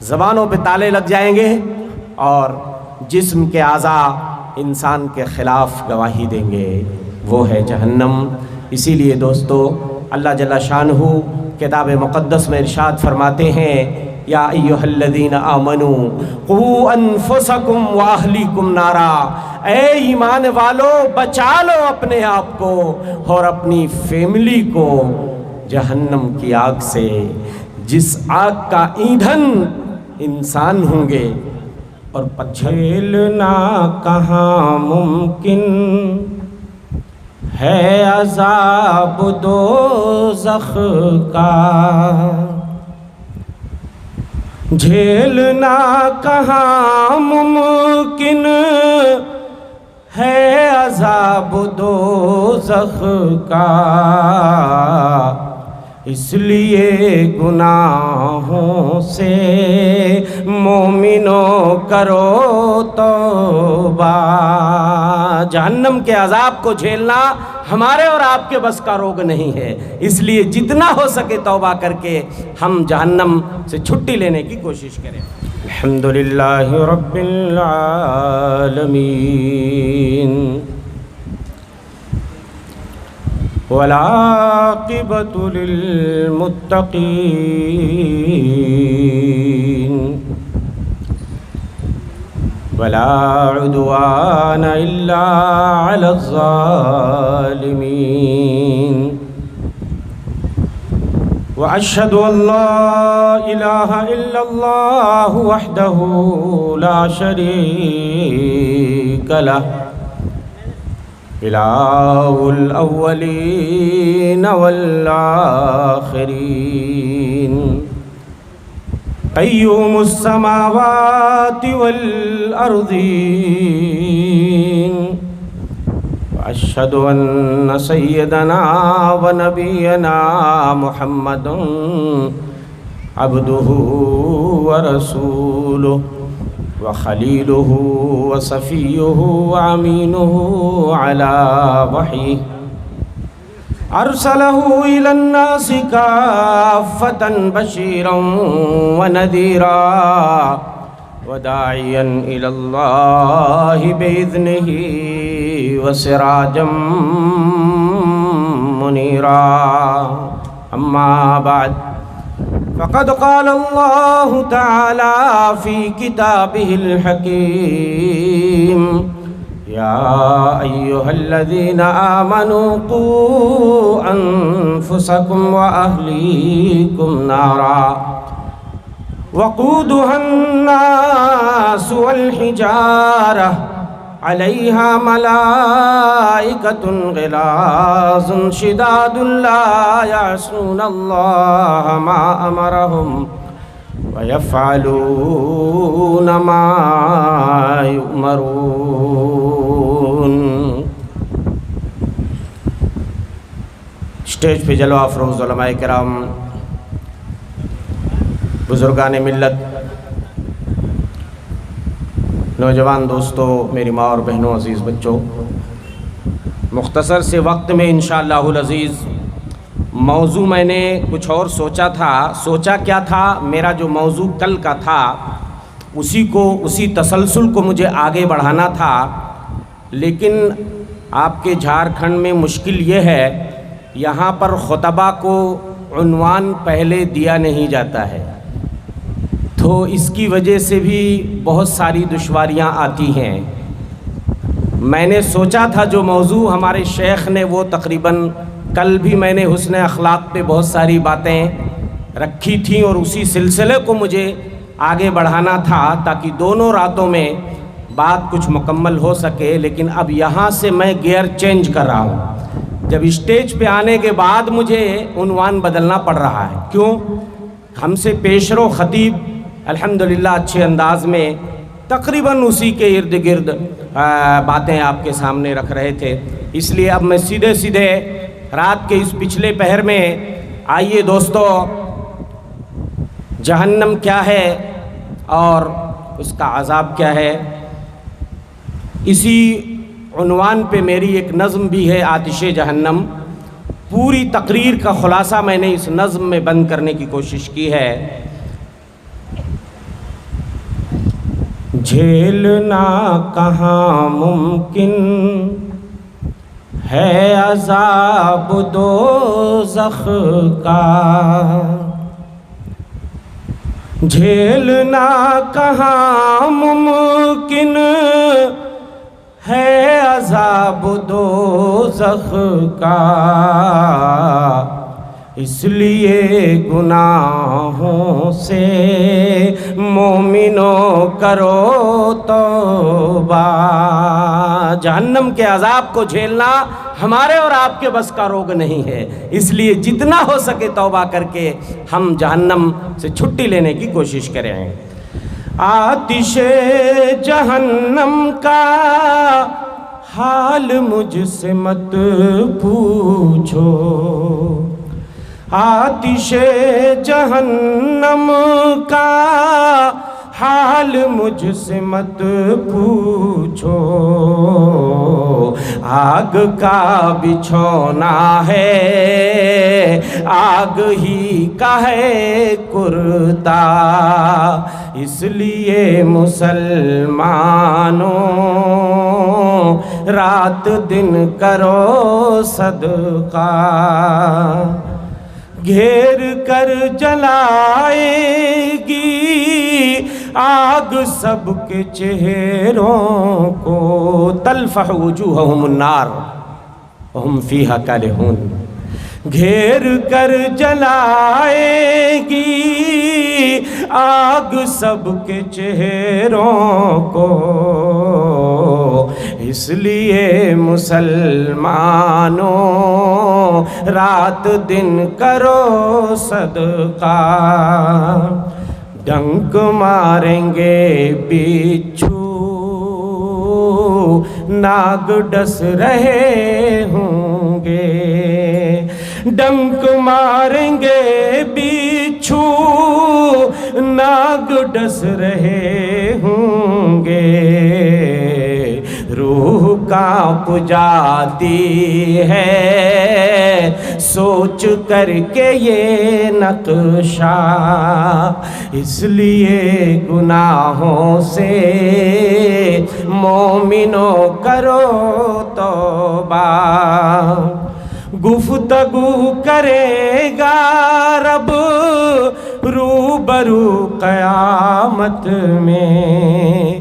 زبانوں پہ تالے لگ جائیں گے اور جسم کے اعضاء انسان کے خلاف گواہی دیں گے، وہ ہے جہنم۔ اسی لیے دوستو اللہ جل شانہ کتاب مقدس میں ارشاد فرماتے ہیں، یا ایھا الذین آمنوا قوا انفسکم واہلیکم نارا، اے ایمان والو بچا لو اپنے آپ کو اور اپنی فیملی کو جہنم کی آگ سے، جس آگ کا ایندھن انسان ہوں گے۔ اور جھیلنا کہاں ممکن ہے عذاب دوزخ کا، جھیلنا کہاں ممکن ہے عذاب دوزخ کا، اس لیے گناہوں سے مومنوں کرو توبہ۔ جہنم کے عذاب کو جھیلنا ہمارے اور آپ کے بس کا روگ نہیں ہے، اس لیے جتنا ہو سکے توبہ کر کے ہم جہنم سے چھٹی لینے کی کوشش کریں۔ الحمدللہ رب العالمین، والعاقبۃ للمتقین، ولا عدوان الا علی الظالمین، واشہد ان لا الہ الا اللہ وحدہ لا شریک لہ، الہ الاولین والآخرین، قیوم السماوات والارضین، واشہد ان سیدنا ونبینا محمد عبدہ ورسولہ وخلیلہ وصفیہ وامینہ علی وحیہ، ارسلہ الی الناس کافۃ بشیرا ونذیرا وداعیا الی اللہ باذنہ وسراجا منیرا، اما بعد فقد قال اللہ تعالی فی کتابہ الحکیم، یا ایھا الذین آمنوا قوا انفسکم واہلیکم نارا وقودها الناس والحجارہ علیہا ملائکۃ غلاظ شداد لا یعصون اللہ ما امرہم وَيَفْعَلُونَ مَا يُؤْمَرُونَ۔ اسٹیج پہ جلوہ افروز علماء کرام، بزرگان ملت، نوجوان دوستو، میری ماں اور بہنوں، عزیز بچوں، مختصر سے وقت میں انشاءاللہ العزیز موضوع میں نے کچھ اور سوچا تھا۔ سوچا کیا تھا؟ میرا جو موضوع کل کا تھا اسی تسلسل کو مجھے آگے بڑھانا تھا، لیکن آپ کے جھارکھنڈ میں مشکل یہ ہے، یہاں پر خطبہ کو عنوان پہلے دیا نہیں جاتا ہے، تو اس کی وجہ سے بھی بہت ساری دشواریاں آتی ہیں۔ میں نے سوچا تھا جو موضوع ہمارے شیخ نے، وہ تقریباً کل بھی میں نے حسن اخلاق پہ بہت ساری باتیں رکھی تھیں اور اسی سلسلے کو مجھے آگے بڑھانا تھا تاکہ دونوں راتوں میں بات کچھ مکمل ہو سکے، لیکن اب یہاں سے میں گیئر چینج کر رہا ہوں۔ جب اسٹیج پہ آنے کے بعد مجھے عنوان بدلنا پڑ رہا ہے۔ کیوں؟ ہم سے پیشرو خطیب الحمدللہ اچھے انداز میں تقریباً اسی کے ارد گرد باتیں آپ کے سامنے رکھ رہے تھے، اس لیے اب میں سیدھے رات کے اس پچھلے پہر میں، آئیے دوستو، جہنم کیا ہے اور اس کا عذاب کیا ہے، اسی عنوان پہ میری ایک نظم بھی ہے، آتش جہنم۔ پوری تقریر کا خلاصہ میں نے اس نظم میں بند کرنے کی کوشش کی ہے۔ جھیلنا کہاں ممکن ہے عذاب دوزخ کا، جھیلنا کہاں ممکن ہے عذاب دوزخ کا، اس لیے گناہوں سے مومنوں کرو توبہ۔ جہنم کے عذاب کو جھیلنا ہمارے اور آپ کے بس کا روگ نہیں ہے، اس لیے جتنا ہو سکے توبہ کر کے ہم جہنم سے چھٹی لینے کی کوشش کریں۔ آتش جہنم کا حال مجھ سے مت پوچھو، آتش جہنم کا حال مجھ سے مت پوچھو، آگ کا بچھونا ہے آگ ہی کا ہے کرتا، اس لیے مسلمانوں رات دن کرو صدقہ، گھیر کر جلائے گی آگ سب کے چہروں کو، تلفح وجوہہم النار وہم فیہا کالحون، گھیر کر جلائے گی آگ سب کے چہروں کو، اس لیے مسلمانوں رات دن کرو صدقہ، ڈنک ماریں گے بچھو ناگ ڈس رہے ہوں گے، ڈنک ماریں گے بچھو ناگ ڈس رہے ہوں گے، روح کانپ جاتی ہے سوچ کر کے یہ نقشہ، اس لیے گناہوں سے مومنوں کرو توبہ، گفتگو کرے گا رب روبرو قیامت میں،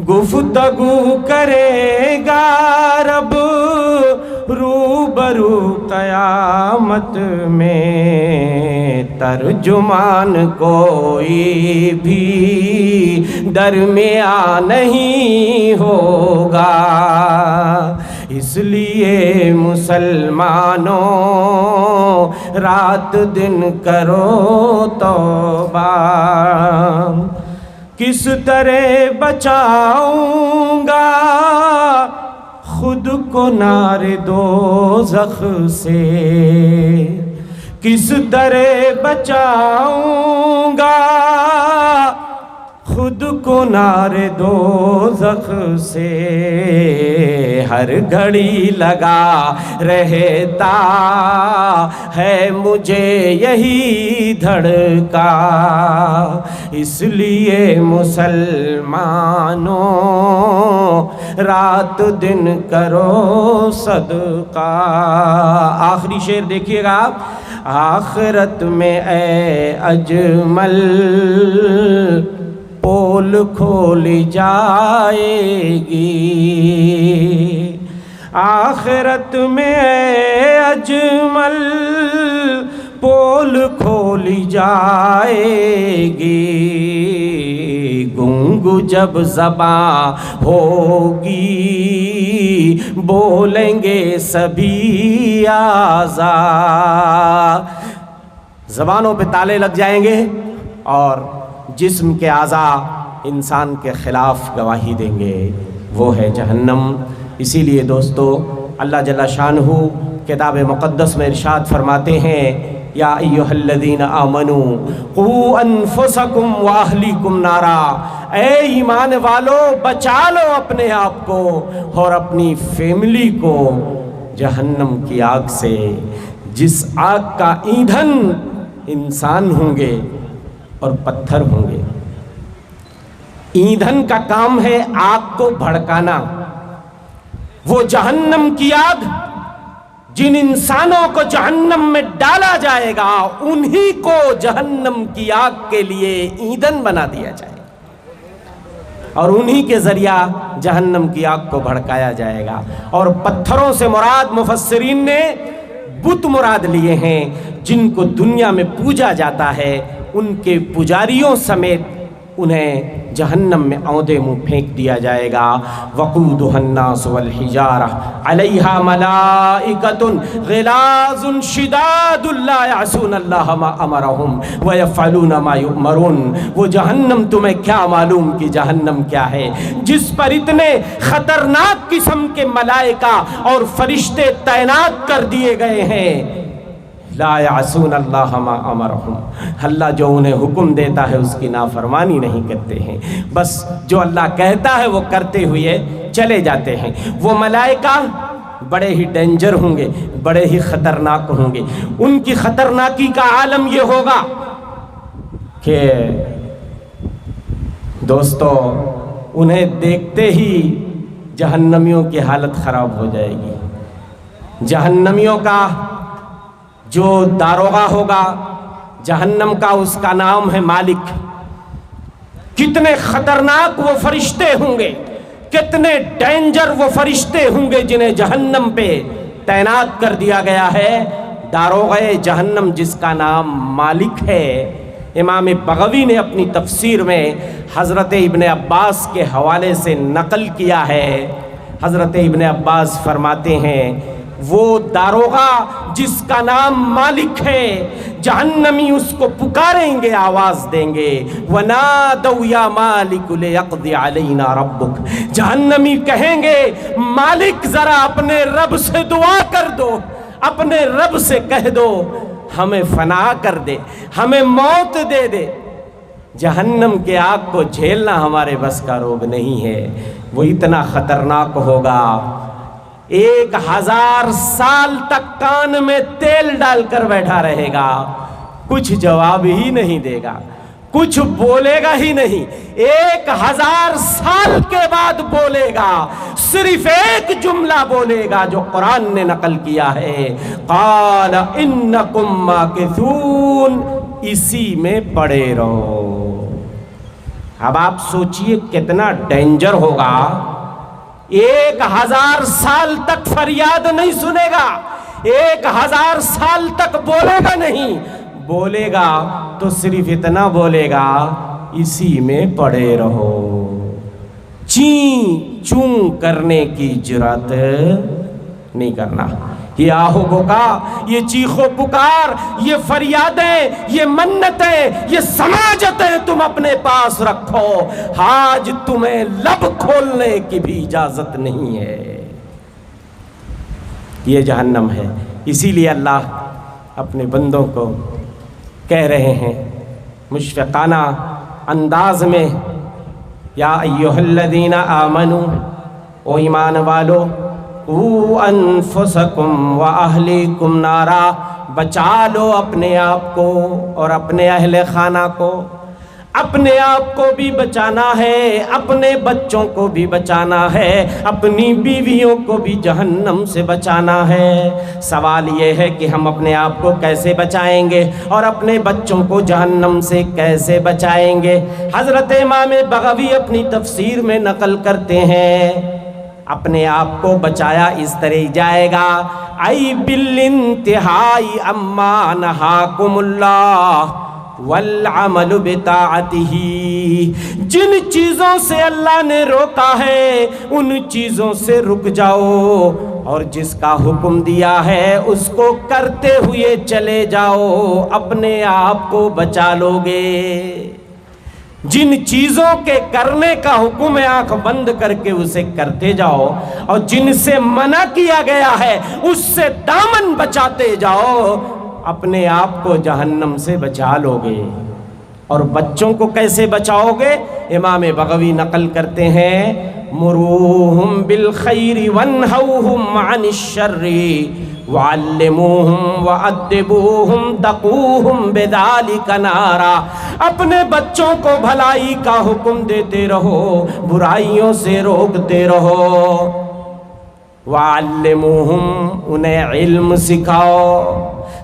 گفتگو کرے گا رب روبرو قیامت میں، ترجمان کوئی بھی درمیان نہیں ہوگا، اس لیے مسلمانوں رات دن کرو توبہ، کس طرح بچاؤں گا خود کو نار دوزخ سے، کس طرح بچاؤں گا خود کو نار دوزخ سے، ہر گھڑی لگا رہتا ہے مجھے یہی دھڑکا، اس لیے مسلمانوں رات دن کرو صدقہ۔ آخری شعر دیکھیے گا آپ، آخرت میں اے اجمل پول کھولی جائے گی، آخرت میں اے اجمل پول کھولی جائے گی، گنگ جب زباں ہوگی بولیں گے سبھی اعضاء، زبانوں پہ تالے لگ جائیں گے اور جسم کے اعضاء انسان کے خلاف گواہی دیں گے، وہ ہے جہنم۔ اسی لیے دوستو اللہ جل شانہ کتاب مقدس میں ارشاد فرماتے ہیں، یا ایھا الذین آمنوا قوا انفسکم واہلیکم نارا، اے ایمان والو بچا لو اپنے آپ کو اور اپنی فیملی کو جہنم کی آگ سے، جس آگ کا ایندھن انسان ہوں گے اور پتھر ہوں گے۔ ایندھن کا کام ہے آگ کو بھڑکانا. وہ جہنم کی آگ جن انسانوں کو جہنم میں ڈالا جائے گا انہی کو جہنم کی آگ کے لیے ایندھن بنا دیا جائے گا اور انہی کے ذریعہ جہنم کی آگ کو بھڑکایا جائے گا. اور پتھروں سے مراد مفسرین نے بت مراد لیے ہیں جن کو دنیا میں پوجا جاتا ہے. ان کے پجاریوں سمیت انہیں جہنم میں اودے منہ پھینک دیا جائے گا. وقودها الناس والحجارہ علیہا ملائکۃ غلاظ شداد لا یعصون اللہ ما امرہم ویفعلون ما یؤمرون. وہ جہنم تمہیں کیا معلوم کہ جہنم کیا ہے جس پر اتنے خطرناک قسم کے ملائکہ اور فرشتے تعینات کر دیے گئے ہیں. لا یعصون اللہ ما امرہم. اللہ جو انہیں حکم دیتا ہے اس کی نافرمانی نہیں کرتے ہیں، بس جو اللہ کہتا ہے وہ کرتے ہوئے چلے جاتے ہیں. وہ ملائکہ بڑے ہی ڈینجر ہوں گے، بڑے ہی خطرناک ہوں گے. ان کی خطرناکی کا عالم یہ ہوگا کہ دوستو انہیں دیکھتے ہی جہنمیوں کی حالت خراب ہو جائے گی. جہنمیوں کا جو داروغہ ہوگا جہنم کا، اس کا نام ہے مالک. کتنے خطرناک وہ فرشتے ہوں گے، کتنے ڈینجر وہ فرشتے ہوں گے جنہیں جہنم پہ تعینات کر دیا گیا ہے. داروغہ جہنم جس کا نام مالک ہے. امام بغوی نے اپنی تفسیر میں حضرت ابن عباس کے حوالے سے نقل کیا ہے. حضرت ابن عباس فرماتے ہیں وہ داروغہ جس کا نام مالک ہے جہنمی اس کو پکاریں گے، آواز دیں گے وَنَادَوْا يَا مَالِكُ لِيَقْضِ عَلَيْنَا رَبُّكَ. جہنمی کہیں گے مالک ذرا اپنے رب سے دعا کر دو، اپنے رب سے کہہ دو ہمیں فنا کر دے، ہمیں موت دے دے. جہنم کے آگ کو جھیلنا ہمارے بس کا روگ نہیں ہے. وہ اتنا خطرناک ہوگا 1000 سال تک کان میں تیل ڈال کر بیٹھا رہے گا، کچھ جواب ہی نہیں دے گا، کچھ بولے گا ہی نہیں. 1000 سال کے بعد بولے گا، صرف ایک جملہ بولے گا جو قرآن نے نقل کیا ہے، قال انکم ماکثون. اسی میں پڑے رہو. اب آپ سوچئے کتنا ڈینجر ہوگا. 1000 سال تک فریاد نہیں سنے گا، 1000 سال تک بولے گا نہیں. بولے گا تو صرف اتنا بولے گا اسی میں پڑے رہو. چین چون کرنے کی جرات نہیں کرنا. یہ آہو بکا، یہ چیخو پکار، یہ فریادیں، یہ منتیں، یہ سماجتیں تم اپنے پاس رکھو. آج تمہیں لب کھولنے کی بھی اجازت نہیں ہے. یہ جہنم ہے. اسی لیے اللہ اپنے بندوں کو کہہ رہے ہیں مشفقانہ انداز میں، یا ایھا الذین آمنوا، او ایمان والو، قوا انفسکم واہلیکم نارا، بچا لو اپنے آپ کو اور اپنے اہل خانہ کو. اپنے آپ کو بھی بچانا ہے، اپنے بچوں کو بھی بچانا ہے، اپنی بیویوں کو بھی جہنم سے بچانا ہے. سوال یہ ہے کہ ہم اپنے آپ کو کیسے بچائیں گے اور اپنے بچوں کو جہنم سے کیسے بچائیں گے. حضرت امام بغوی اپنی تفسیر میں نقل کرتے ہیں اپنے آپ کو بچایا اس طرح جائے گا، ای بالانتہائی اما نہاکم اللہ والعمل بطاعتہ. جن چیزوں سے اللہ نے روکا ہے ان چیزوں سے رک جاؤ اور جس کا حکم دیا ہے اس کو کرتے ہوئے چلے جاؤ، اپنے آپ کو بچا لو گے. جن چیزوں کے کرنے کا حکم ہے آنکھ بند کر کے اسے کرتے جاؤ، اور جن سے منع کیا گیا ہے اس سے دامن بچاتے جاؤ، اپنے آپ کو جہنم سے بچا لو گے. اور بچوں کو کیسے بچاؤ گے؟ امام بغوی نقل کرتے ہیں مروہم بالخیر وانہوہم عن الشر وعلموہم وعدبوہم تقوہم بذالک نارا. اپنے بچوں کو بھلائی کا حکم دیتے رہو، برائیوں سے روکتے رہو۔ وَعَلِّمُوهُمْ انہیں علم سکھاؤ،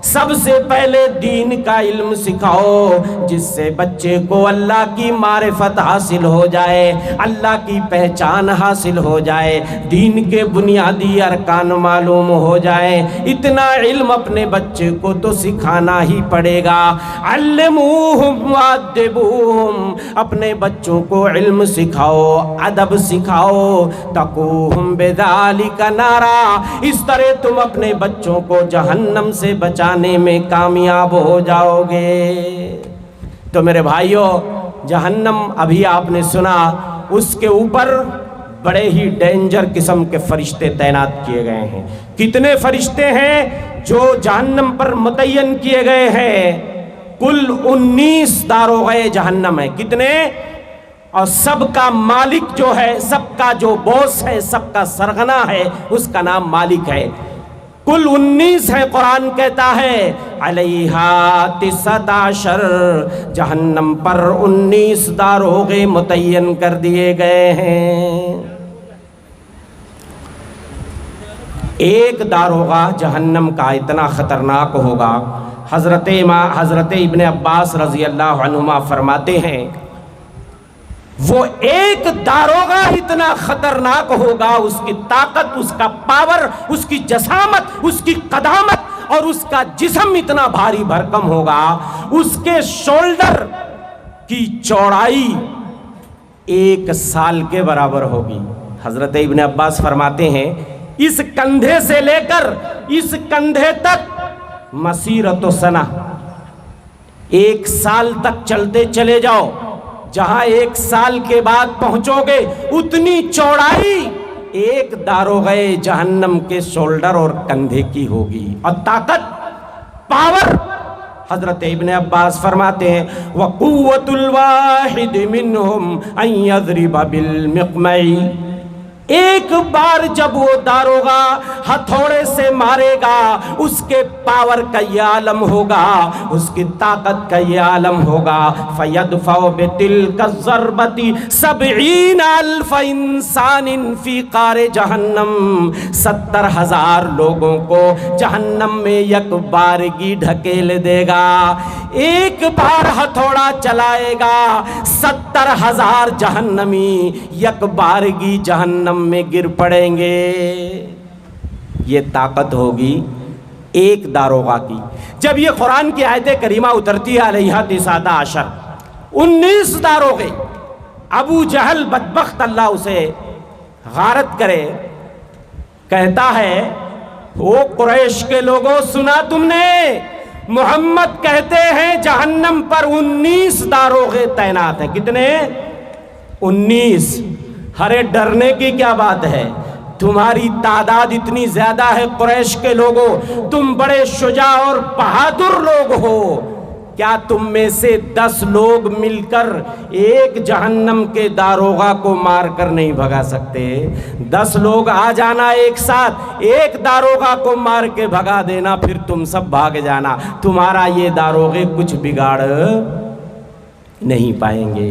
سب سے پہلے دین کا علم سکھاؤ، جس سے بچے کو اللہ کی معرفت حاصل ہو جائے، اللہ کی پہچان حاصل ہو جائے، دین کے بنیادی ارکان معلوم ہو جائے۔ اتنا علم اپنے بچے کو تو سکھانا ہی پڑے گا۔ علموہم وادبوہم، اپنے بچوں کو علم سکھاؤ، ادب سکھاؤ، تقوہم بذالک نارا، اس طرح تم اپنے بچوں کو جہنم سے بچانے میں کامیاب ہو جاؤ گے۔ تو میرے بھائیوں، جہنم ابھی آپ نے سنا، اس کے اوپر بڑے ہی ڈینجر قسم کے فرشتے تعینات کیے گئے ہیں۔ کتنے فرشتے ہیں جو جہنم پر متعین کیے گئے ہیں؟ کل 19 داروغے جہنم ہیں۔ کتنے؟ اور سب کا مالک جو ہے، سب کا جو باس ہے، سب کا سرغنہ ہے، اس کا نام مالک ہے۔ کل 19 ہے، قرآن کہتا ہے علیہا 19، جہنم پر 19 داروغے متعین کر دیے گئے ہیں۔ ایک داروغہ جہنم کا اتنا خطرناک ہوگا، حضرت ابن عباس رضی اللہ عنہما فرماتے ہیں، وہ ایک داروغہ اتنا خطرناک ہوگا، اس کی طاقت، اس کا پاور، اس کی جسامت، اس کی قدامت اور اس کا جسم اتنا بھاری بھرکم ہوگا، اس کے شولڈر کی چوڑائی 1 سال کے برابر ہوگی۔ حضرت ابن عباس فرماتے ہیں، اس کندھے سے لے کر اس کندھے تک مسیرۃ سنہ، 1 سال تک چلتے چلے جاؤ، جہاں 1 سال کے بعد پہنچو گے اتنی چوڑائی ایک داروغے جہنم کے شولڈر اور کندھے کی ہوگی، اور طاقت، پاور۔ حضرت ابن عباس فرماتے ہیں وَقُوَّةُ الْوَاحِدِ مِنْهُمْ أَنْ يَضْرِبَ بِالْمِقْمَعِ، ایک بار جب وہ داروغہ ہتھوڑے سے مارے گا، اس کے پاور کا یہ عالم ہوگا، اس کی طاقت کا یہ عالم ہوگا، فَيَدْفَعُ بِتِلْكَ الضَّرْبَةِ 70,000 إِنسَانٍ فِي قَارِ جہنم، 70,000 لوگوں کو جہنم میں یک بارگی ڈھکیل دے گا۔ ایک بار ہتھوڑا چلائے گا، 70,000 جہنمی یک بارگی جہنم میں گر پڑیں گے۔ یہ طاقت ہوگی ایک داروغہ کی۔ جب یہ قرآن کی آیت کریمہ اترتی ہے علیہا 19، 19 داروغے، ابو جہل بدبخت اللہ اسے غارت کرے، کہتا ہے وہ قریش کے لوگوں، سنا تم نے؟ محمد کہتے ہیں جہنم پر 19 داروغے تعینات ہیں۔ کتنے؟ 19۔ ارے ڈرنے کی کیا بات ہے؟ تمہاری تعداد اتنی زیادہ ہے قریش کے لوگوں، تم بڑے شجاع اور بہادر لوگ ہو، کیا تم میں سے 10 لوگ مل کر ایک جہنم کے داروغہ کو مار کر نہیں بھگا سکتے؟ 10 لوگ آ جانا ایک ساتھ، ایک داروغہ کو مار کے بھگا دینا، پھر تم سب بھاگ جانا، تمہارا یہ داروغے کچھ بگاڑ نہیں پائیں گے۔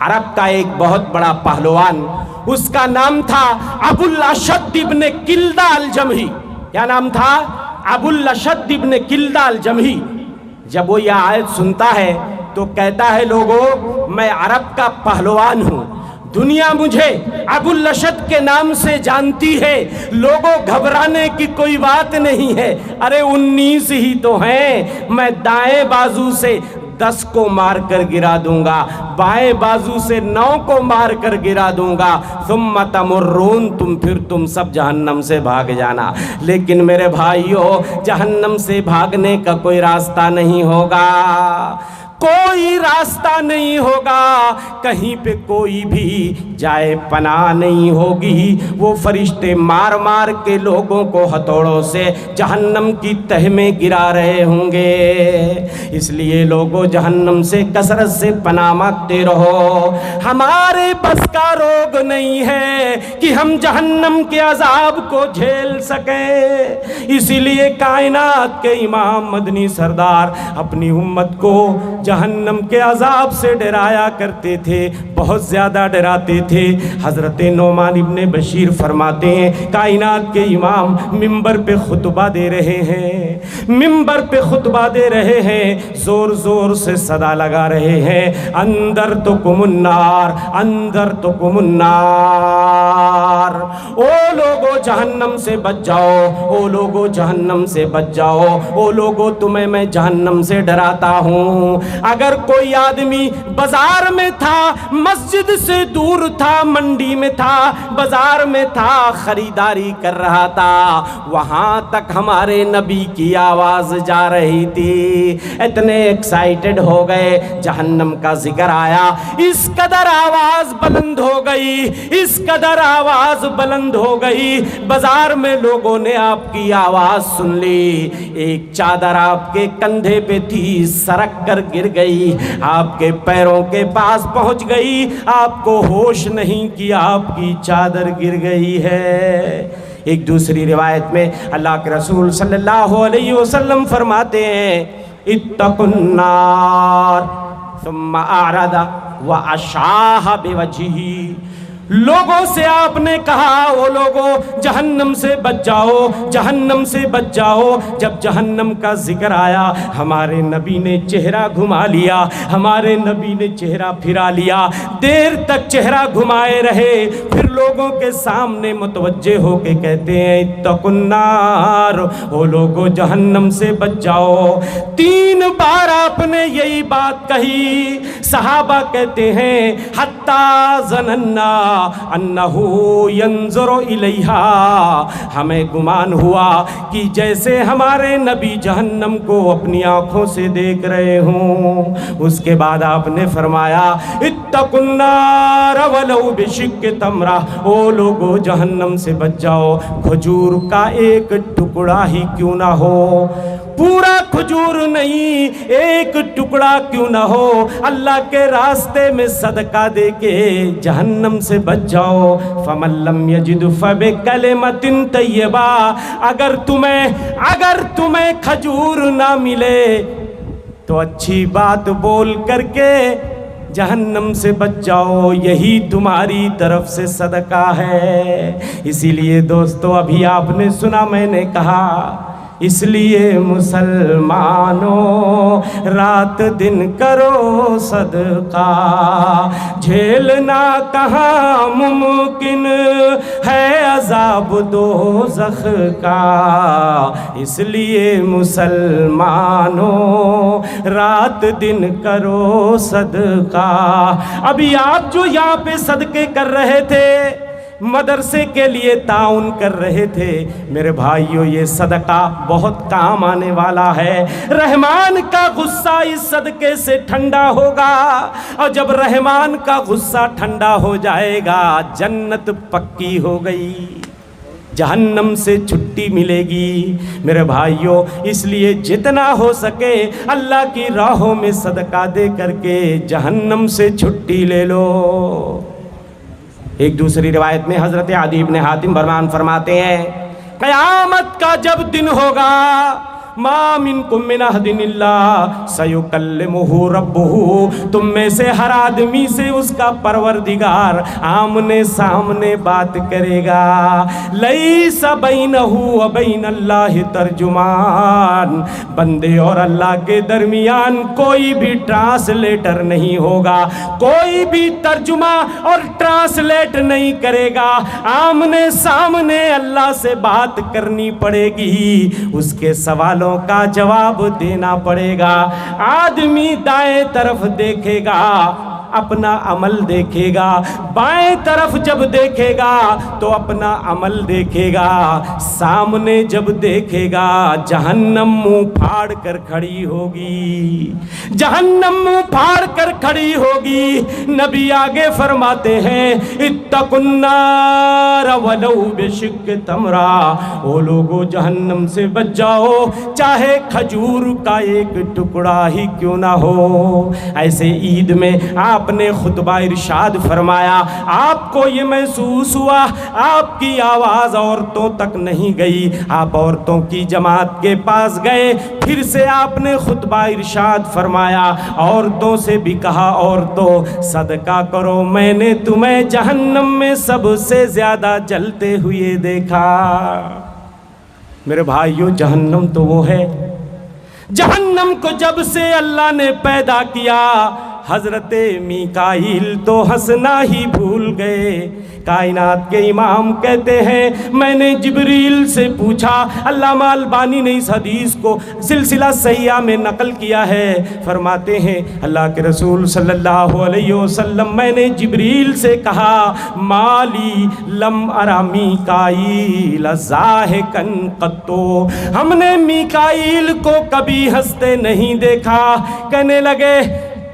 عرب کا ایک بہت بڑا پہلوان، اس کا نام تھا ابو الاشد ابن کلدہ الجمحی۔ کیا نام تھا؟ ابو الاشد ابن کلدہ الجمحی۔ جب وہ یہ آیت سنتا ہے تو کہتا ہے لوگوں، میں عرب کا پہلوان ہوں، دنیا مجھے ابو الاشد کے نام سے جانتی ہے، لوگوں گھبرانے کی کوئی بات نہیں ہے، ارے 19 ہی تو ہیں، میں دائیں بازو سے 10 کو مار کر گرا دوں گا، بائیں بازو سے 9 کو مار کر گرا دوں گا، ثم تمرون، تم سب جہنم سے بھاگ جانا۔ لیکن میرے بھائیوں، جہنم سے بھاگنے کا کوئی راستہ نہیں ہوگا، کوئی راستہ نہیں ہوگا، کہیں پہ کوئی بھی جائے پناہ نہیں ہوگی۔ وہ فرشتے مار مار کے لوگوں کو ہتھوڑوں سے جہنم کی تہ میں گرا رہے ہوں گے۔ اس لیے لوگوں، جہنم سے کثرت سے پناہ مانگتے رہو۔ ہمارے بس کا روگ نہیں ہے کہ ہم جہنم کے عذاب کو جھیل سکیں، اسی لیے کائنات کے امام مدنی سردار اپنی امت کو جہنم کے عذاب سے ڈرایا کرتے تھے، بہت زیادہ ڈراتے تھے۔ حضرت نعمان ابن بشیر فرماتے ہیں کائنات کے امام منبر پہ خطبہ دے رہے ہیں، منبر پہ خطبہ دے رہے ہیں، زور زور سے صدا لگا رہے ہیں، اندر تو کم النار، اندر تو کم النار، او لوگو جہنم سے بچ جاؤ، او لوگو جہنم سے بچ جاؤ، او لوگو تمہیں میں جہنم سے ڈراتا ہوں۔ اگر کوئی آدمی بازار میں تھا، مسجد سے دور تھا، منڈی میں تھا، بازار میں تھا، خریداری کر رہا تھا، وہاں تک ہمارے نبی کی آواز جا رہی تھی، اتنے ایکسائٹڈ ہو گئے، جہنم کا ذکر آیا، اس قدر آواز بلند ہو گئی، اس قدر آواز بلند ہو گئی، بازار میں لوگوں نے آپ کی آواز سن لی، ایک چادر آپ کے کندھے پہ تھی، سرک کر گر گئی، آپ کے پیروں کے پاس پہنچ گئی، آپ کو ہوش نہیں کہ آپ کی چادر گر گئی ہے۔ ایک دوسری روایت میں اللہ کے رسول صلی اللہ علیہ وسلم فرماتے ہیں اتقوا النار ثم اعرض واشاح بوجهه، لوگوں سے آپ نے کہا وہ لوگوں جہنم سے بچ جاؤ، جہنم سے بچ جاؤ۔ جب جہنم کا ذکر آیا ہمارے نبی نے چہرہ گھما لیا، ہمارے نبی نے چہرہ پھرا لیا، دیر تک چہرہ گھمائے رہے، پھر لوگوں کے سامنے متوجہ ہو کے کہتے ہیں اتقوا النار، وہ لوگوں جہنم سے بچ جاؤ۔ 3 بار آپ نے یہی بات کہی، صحابہ کہتے ہیں حتی ظننا انہو ینظر الیہا، ہمیں گمان ہوا کہ جیسے ہمارے نبی جہنم کو اپنی آنکھوں سے دیکھ رہے ہوں۔ اس کے بعد آپ نے فرمایا اتقوا النار ولو بشق تمرہ، او لوگو جہنم سے بچ جاؤ، کھجور کا ایک ٹکڑا ہی کیوں نہ ہو، پورا کھجور نہیں، ایک ٹکڑا کیوں نہ ہو، اللہ کے راستے میں صدقہ دے کے جہنم سے بچ جاؤ۔ فمن لم یجد فبکلمۃ طیبہ، اگر تمہیں کھجور نہ ملے تو اچھی بات بول کر کے جہنم سے بچ جاؤ، یہی تمہاری طرف سے صدقہ ہے۔ اسی لیے دوستو ابھی آپ نے سنا میں نے کہا، اس لیے مسلمانوں رات دن کرو صدقہ، جھیلنا کہاں ممکن ہے عذاب دوزخ کا، اس لیے مسلمانوں رات دن کرو صدقہ۔ ابھی آپ جو یہاں پہ صدقے کر رہے تھے، مدرسے کے لیے تعاون کر رہے تھے، میرے بھائیوں یہ صدقہ بہت کام آنے والا ہے۔ رحمان کا غصہ اس صدقے سے ٹھنڈا ہوگا، اور جب رحمان کا غصہ ٹھنڈا ہو جائے گا جنت پکی ہو گئی، جہنم سے چھٹی ملے گی۔ میرے بھائیوں اس لیے جتنا ہو سکے اللہ کی راہوں میں صدقہ دے کر کے جہنم سے چھٹی لے لو۔ ایک دوسری روایت میں حضرت عدی بن حاتم برمان فرماتے ہیں قیامت کا جب دن ہوگا ما منکم من احد الا سیکلمہ ربہ، تم میں سے ہر آدمی سے اس کا پروردگار آمنے سامنے بات کرے گا، لیس بینہ و بین اللہ ترجمان، بندے اور اللہ کے درمیان کوئی بھی ٹرانسلیٹر نہیں ہوگا، کوئی بھی ترجمہ اور ٹرانسلیٹ نہیں کرے گا، آمنے سامنے اللہ سے بات کرنی پڑے گی، اس کے سوالوں کا جواب دینا پڑے گا۔ آدمی دائیں طرف دیکھے گا اپنا عمل دیکھے گا، بائیں طرف جب دیکھے گا تو اپنا عمل دیکھے گا، سامنے جب دیکھے گا جہنم منہ پھاڑ کر کھڑی ہوگی، جہنم منہ پھاڑ کر کھڑی ہوگی۔ نبی آگے فرماتے ہیں اتقوا النار ولو بشق تمرہ، وہ لوگوں جہنم سے بچ جاؤ چاہے کھجور کا ایک ٹکڑا ہی کیوں نہ ہو۔ ایسے عید میں آپ آپ نے خطبہ ارشاد فرمایا، آپ کو یہ محسوس ہوا آپ کی آواز عورتوں تک نہیں گئی، آپ عورتوں کی جماعت کے پاس گئے، پھر سے آپ نے خطبہ ارشاد فرمایا، عورتوں سے بھی کہا عورتوں صدقہ کرو، میں نے تمہیں جہنم میں سب سے زیادہ جلتے ہوئے دیکھا۔ میرے بھائیو، جہنم تو وہ ہے، جہنم کو جب سے اللہ نے پیدا کیا حضرت میکائیل تو ہنسنا ہی بھول گئے۔ کائنات کے امام کہتے ہیں میں نے جبریل سے پوچھا، علامہ البانی نے اس حدیث کو سلسلہ صحیحہ میں نقل کیا ہے، فرماتے ہیں اللہ کے رسول صلی اللہ علیہ وسلم میں نے جبریل سے کہا مالی لم ارا میکائیل ضاحکا قط، ہم نے میکائیل کو کبھی ہنستے نہیں دیکھا۔ کہنے لگے،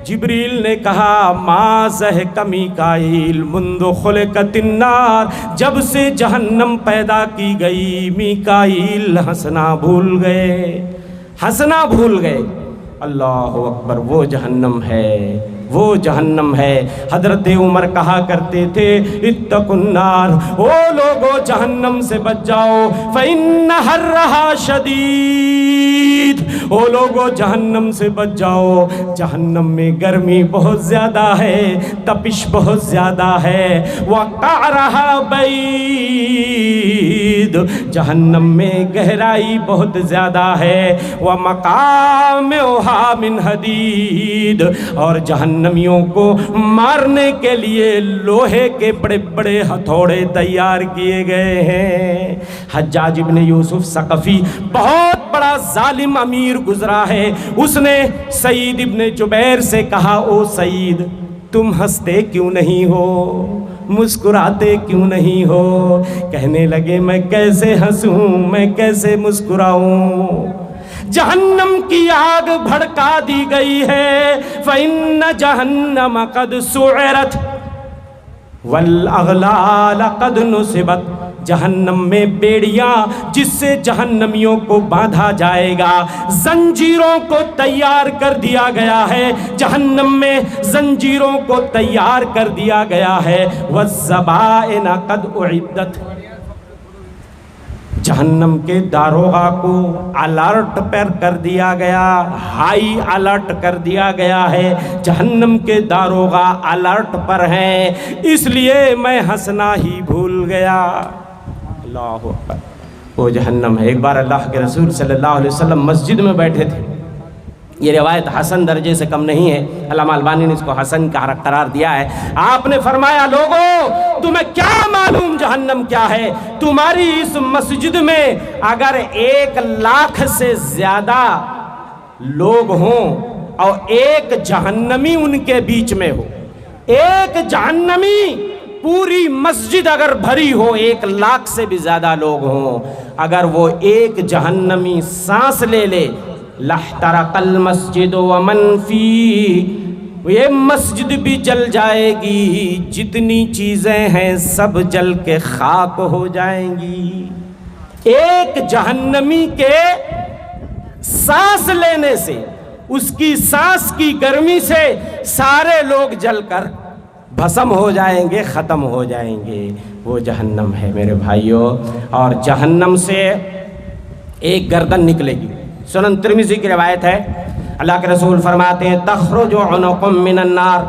جبریل نے کہا ما ضحک میکائیل منذ خلقت النار، جب سے جہنم پیدا کی گئی میکائیل ہنسنا بھول گئے، ہنسنا بھول گئے۔ اللہ اکبر، وہ جہنم ہے، وہ جہنم ہے۔ حضرت عمر کہا کرتے تھے اتقوا النار، او لوگو جہنم سے بچ جاؤ، فإن حرها شدید، او لوگو جہنم سے بچ جاؤ، جہنم میں گرمی بہت زیادہ ہے، تپش بہت زیادہ ہے، وقعرها بعید، جہنم میں گہرائی بہت زیادہ ہے، ومقامعها من حدید، اور جہنمیوں کو مارنے کے لیے لوہے کے بڑے بڑے ہتھوڑے تیار کیے گئے ہیں۔ حجاج ابن یوسف ثقفی بہت بڑا ظالم امیر گزرا ہے، اس نے سعید ابن جبیر سے کہا او سعید تم ہنستے کیوں نہیں ہو، مسکراتے کیوں نہیں ہو؟ کہنے لگے میں کیسے ہنسوں، میں کیسے مسکراؤں؟ جہنم کی آگ بھڑکا دی گئی ہے، فَإِنَّ جَهَنَّمَ قَدْ سُعِرَتْ وَالْأَغْلَالَ قَدْ نُصِبَتْ، جہنم میں بیڑیاں جس سے جہنمیوں کو باندھا جائے گا، زنجیروں کو تیار کر دیا گیا ہے، جہنم میں زنجیروں کو تیار کر دیا گیا ہے، وَالزَّبَائِنَ قَدْ اُعِدَّتْ، جہنم کے داروغہ کو الرٹ پر کر دیا گیا، ہائی الرٹ کر دیا گیا ہے، جہنم کے داروغہ الرٹ پر ہیں، اس لیے میں ہنسنا ہی بھول گیا۔ اللہ اکبر، وہ جہنم ہے۔ ایک بار اللہ کے رسول صلی اللہ علیہ وسلم مسجد میں بیٹھے تھے، یہ روایت حسن درجے سے کم نہیں ہے، علامہ البانی نے اس کو حسن کا قرار دیا ہے۔ آپ نے فرمایا لوگو تمہیں کیا معلوم جہنم کیا ہے؟ تمہاری اس مسجد میں اگر 1,00,000 سے زیادہ لوگ ہوں اور ایک جہنمی ان کے بیچ میں ہو، ایک جہنمی پوری مسجد اگر بھری ہو، 1,00,000 سے بھی زیادہ لوگ ہوں، اگر وہ ایک جہنمی سانس لے لے لَاحْتَرَقَ الْمَسْجِدُ وَمَنْ فِيهِ، یہ مسجد بھی جل جائے گی، جتنی چیزیں ہیں سب جل کے خاک ہو جائیں گی۔ ایک جہنمی کے سانس لینے سے، اس کی سانس کی گرمی سے سارے لوگ جل کر بھسم ہو جائیں گے، ختم ہو جائیں گے۔ وہ جہنم ہے میرے بھائیوں، اور جہنم سے ایک گردن نکلے گی۔ سنن ترمذی کی روایت ہے، اللہ کے رسول فرماتے ہیں تخرج عنق من النار،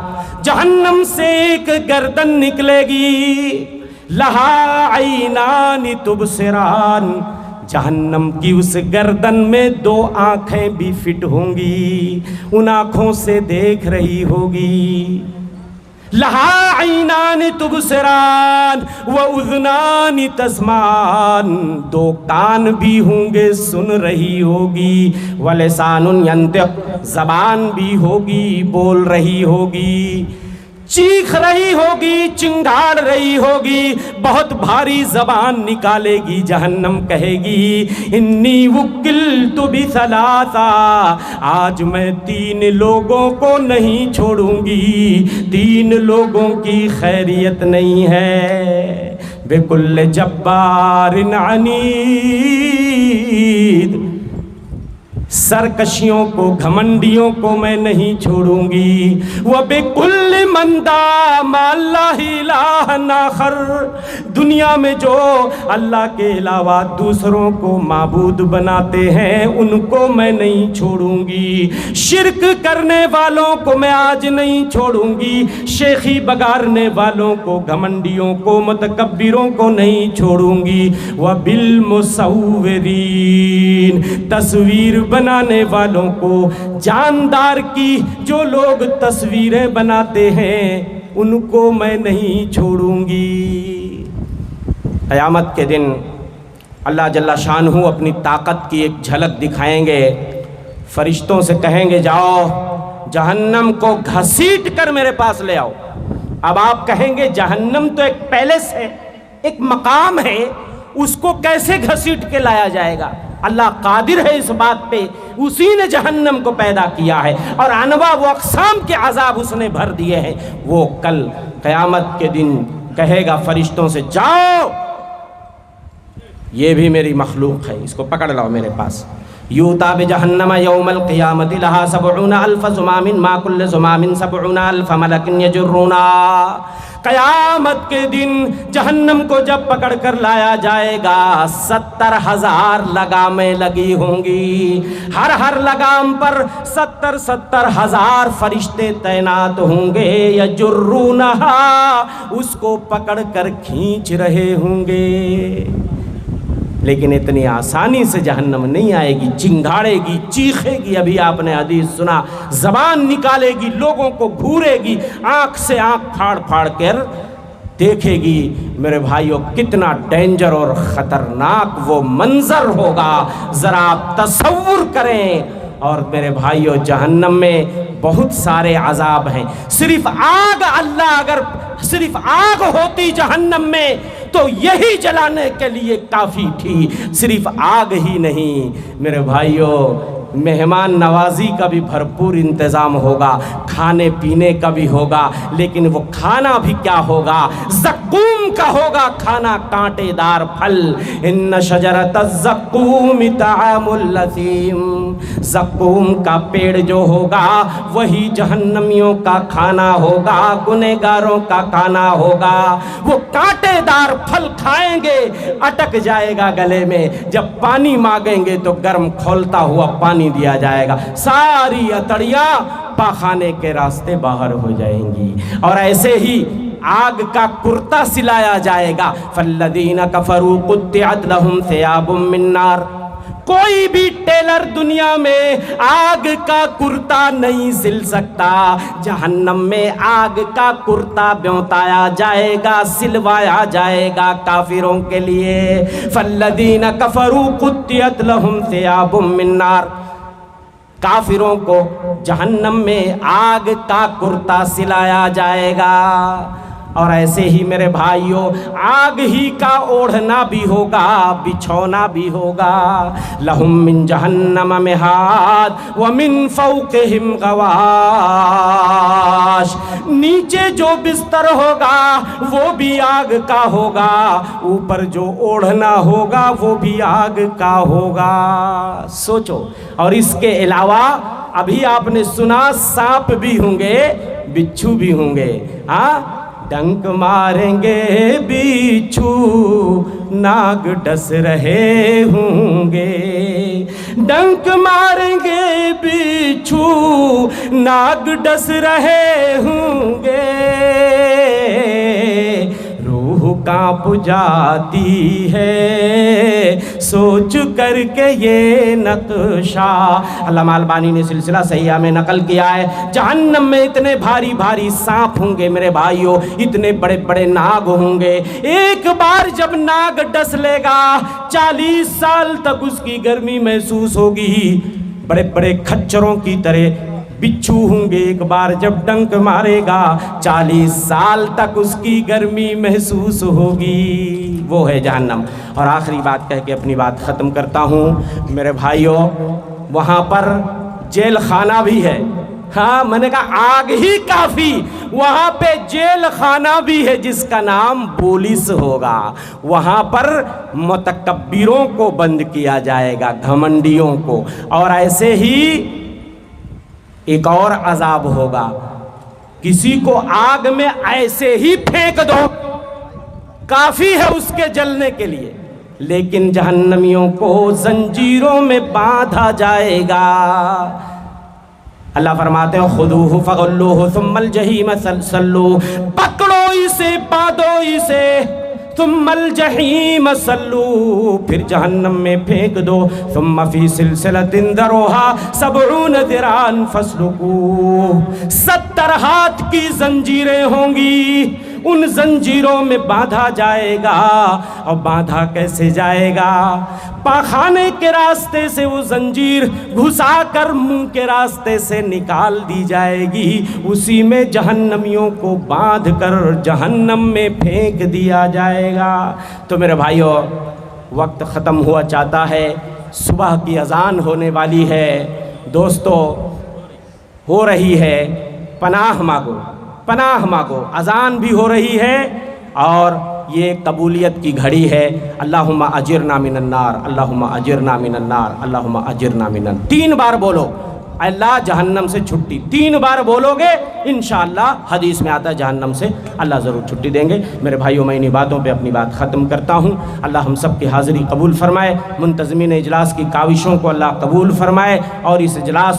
جہنم سے ایک گردن نکلے گی، لہا عینان تبصران، جہنم کی اس گردن میں 2 آنکھیں بھی فٹ ہوں گی، ان آنکھوں سے دیکھ رہی ہوگی۔ لہا عینان تبصران واذنان تسمعان، 2 کان بھی ہوں گے سن رہی ہوگی، ولسان ینطق، زبان بھی ہوگی بول رہی ہوگی، چیخ رہی ہوگی، چنگھاڑ رہی ہوگی، بہت بھاری زبان نکالے گی۔ جہنم کہے گی انی وکلت بثلاثہ، آج میں 3 لوگوں کو نہیں چھوڑوں گی، 3 لوگوں کی خیریت نہیں ہے۔ بکل جبار عنید، سرکشیوں کو گھمنڈیوں کو میں نہیں چھوڑوں گی. وَبِكُلِّ مَنْ دَامَ اللَّهِ إِلَٰهًا آخَرَ، دنیا میں جو اللہ کے علاوہ دوسروں کو معبود بناتے ہیں ان کو میں نہیں چھوڑوں گی. شرک کرنے والوں کو میں آج نہیں چھوڑوں گی. شیخی بگارنے والوں کو، گھمنڈیوں کو، متکبروں کو نہیں چھوڑوں گی. وَبِالْمُصَوِّرِينَ، تصویر بنانے والوں کو، جاندار کی جو لوگ تصویریں بناتے ہیں ان کو میں نہیں چھوڑوں گی. قیامت کے دن اللہ جل شانہ اپنی طاقت کی ایک جھلک دکھائیں گے. فرشتوں سے کہیں گے جاؤ جہنم کو گھسیٹ کر میرے پاس لے آؤ. اب آپ کہیں گے جہنم تو ایک پیلس ہے، ایک مقام ہے، اس کو کیسے گھسیٹ کے لایا جائے گا؟ اللہ قادر ہے اس بات پہ، اسی نے جہنم کو پیدا کیا ہے اور انواع و اقسام کے عذاب اس نے بھر دیے ہیں. وہ کل قیامت کے دن کہے گا فرشتوں سے جاؤ، یہ بھی میری مخلوق ہے، اس کو پکڑ لاؤ میرے پاس. یوتا بجہنم یوم القیامت لہا 70,000 زمام ما کل زمام 70,000 ملک یجرونا. قیامت کے دن جہنم کو جب پکڑ کر لایا جائے گا 70,000 لگامیں لگی ہوں گی. ہر لگام پر 70,000 فرشتے تعینات ہوں گے. یجرونہا، اس کو پکڑ کر کھینچ رہے ہوں گے. لیکن اتنی آسانی سے جہنم نہیں آئے گی، چنگھاڑے گی، چیخے گی. ابھی آپ نے حدیث سنا، زبان نکالے گی، لوگوں کو گھورے گی، آنکھ سے آنکھ پھاڑ پھاڑ کر دیکھے گی. میرے بھائیوں کتنا ڈینجر اور خطرناک وہ منظر ہوگا، ذرا آپ تصور کریں. اور میرے بھائیوں جہنم میں بہت سارے عذاب ہیں. صرف آگ، اللہ اگر صرف آگ ہوتی جہنم میں تو یہی جلانے کے لیے کافی تھی. صرف آگ ہی نہیں میرے بھائیوں، مہمان نوازی کا بھی بھرپور انتظام ہوگا، کھانے پینے کا بھی ہوگا. لیکن وہ کھانا بھی کیا ہوگا؟ زقوم کا ہوگا کھانا، کانٹے دار پھل. ان شجرۃ الزقوم طعام الأثیم، زقوم کا پیڑ جو ہوگا وہی جہنمیوں کا کھانا ہوگا، گنہگاروں کا کھانا ہوگا. وہ کانٹے دار پھل کھائیں گے، اٹک جائے گا گلے میں. جب پانی مانگیں گے تو گرم کھولتا ہوا پانی دیا جائے گا، ساری اتڑیاں پاخانے کے راستے باہر ہو جائیں گی. اور ایسے ہی آگ کا کرتا سلایا جائے گا. فالذین کفروا قطعت لهم ثیاب من نار. کوئی بھی ٹیلر دنیا میں آگ کا کرتا نہیں سل سکتا. جہنم میں آگ کا کرتا بیوتایا جائے گا، سلوایا جائے گا کافروں کے لیے. فالذین کفروا قطعت لهم ثیاب من نار. کافروں کو جہنم میں آگ کا کرتا سلایا جائے گا. اور ایسے ہی میرے بھائیوں آگ ہی کا اوڑھنا بھی ہوگا، بچھونا بھی ہوگا. لہم من جہنم مہاد ومن فوقہم غواش. نیچے جو بستر ہوگا وہ بھی آگ کا ہوگا، اوپر جو اوڑھنا ہوگا وہ بھی آگ کا ہوگا. سوچو. اور اس کے علاوہ ابھی آپ نے سنا سانپ بھی ہوں گے، بچھو بھی ہوں گے. ہاں، ڈنک ماریں گے بچھو ناگ ڈس رہے ہوں گے. ڈنک ماریں گے بچھو ناگ ڈس رہے ہوں گے. روح کانپ جاتی ہے سوچ کر کے یہ نقشہ. علامہ البانی نے سلسلہ صحیحہ میں نقل کیا ہے جہنم میں اتنے بھاری بھاری سانپ ہوں گے میرے بھائیوں، اتنے بڑے بڑے ناگ ہوں گے. ایک بار جب ناگ ڈس لے گا 40 سال تک اس کی گرمی محسوس ہوگی. بڑے بڑے کھچروں کی طرح بچھو ہوں گے، ایک بار جب ڈنک مارے گا 40 سال تک اس کی گرمی محسوس ہوگی. وہ ہے جہنم. اور آخری بات کہہ کے اپنی بات ختم کرتا ہوں میرے بھائیوں، وہاں پر جیل خانہ بھی ہے. ہاں میں نے کہا آگ ہی کافی، وہاں پہ جیل خانہ بھی ہے جس کا نام پولیس ہوگا، وہاں پر متکبروں کو بند کیا جائے گا، گھمنڈیوں کو۔ اور ایسے ہی ایک اور عذاب ہوگا، کسی کو آگ میں ایسے ہی پھینک دو کافی ہے اس کے جلنے کے لیے، لیکن جہنمیوں کو زنجیروں میں باندھا جائے گا۔ اللہ فرماتے ہیں خذوہ فغلوہ ثم الجحیم صلوہ، پکڑو اسے باندھو اسے، ثم الجحیم صلوہ، پھر جہنم میں پھینک دو، ثم فی سلسلۃ ذرعھا 70 ذراعا فاسلکوہ، 70 ہاتھ کی زنجیریں ہوں گی، ان زنجیروں میں باندھا جائے گا۔ اور باندھا کیسے جائے گا؟ پاخانے کے راستے سے وہ زنجیر گھسا کر منہ کے راستے سے نکال دی جائے گی، اسی میں جہنمیوں کو باندھ کر جہنم میں پھینک دیا جائے گا۔ تو میرے بھائیو، وقت ختم ہوا چاہتا ہے، صبح کی اذان ہونے والی ہے، دوستو ہو رہی ہے، پناہ مانگو، پناہ مانگو، اذان بھی ہو رہی ہے اور یہ قبولیت کی گھڑی ہے۔ اللہم اجرنا من النار، اللہم اجرنا من النار، اللہم اجرنا من النار، 3 بار بولو، اللہ جہنم سے چھٹی، 3 بار بولو گے انشاءاللہ، حدیث میں آتا ہے جہنم سے اللہ ضرور چھٹی دیں گے۔ میرے بھائیوں، میں انہی باتوں پہ اپنی بات ختم کرتا ہوں۔ اللہ ہم سب کی حاضری قبول فرمائے، منتظمین اجلاس کی کاوشوں کو اللہ قبول فرمائے، اور اس اجلاس